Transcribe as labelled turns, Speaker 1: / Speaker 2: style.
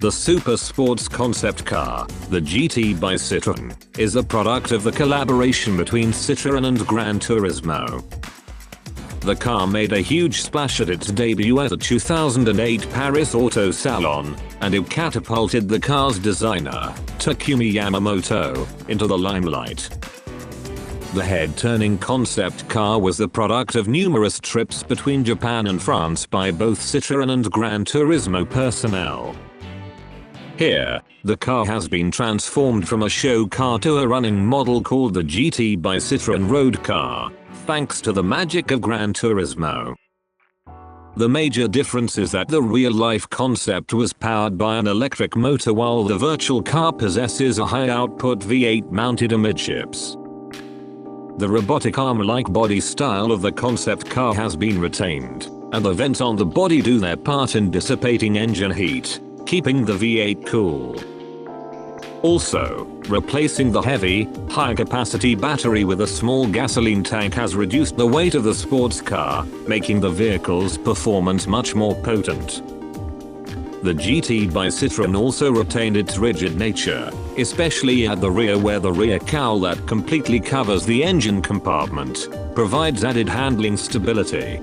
Speaker 1: The super sports concept car, the GT by Citroën, is a product of the collaboration between Citroën and Gran Turismo. The car made a huge splash at its debut at the 2008 Paris Auto Salon, and it catapulted the car's designer, Takumi Yamamoto, into the limelight. The head-turning concept car was the product of numerous trips between Japan and France by both Citroën and Gran Turismo personnel. Here, the car has been transformed from a show car to a running model called the GT by Citroën Road Car, thanks to the magic of Gran Turismo. The major difference is that the real-life concept was powered by an electric motor while the virtual car possesses a high-output V8 mounted amidships. The robotic arm-like body style of the concept car has been retained, and the vents on the body do their part in dissipating engine heat, keeping the V8 cool. Also, replacing the heavy, high-capacity battery with a small gasoline tank has reduced the weight of the sports car, making the vehicle's performance much more potent. The GT by Citroën also retained its rigid nature, especially at the rear where the rear cowl that completely covers the engine compartment provides added handling stability.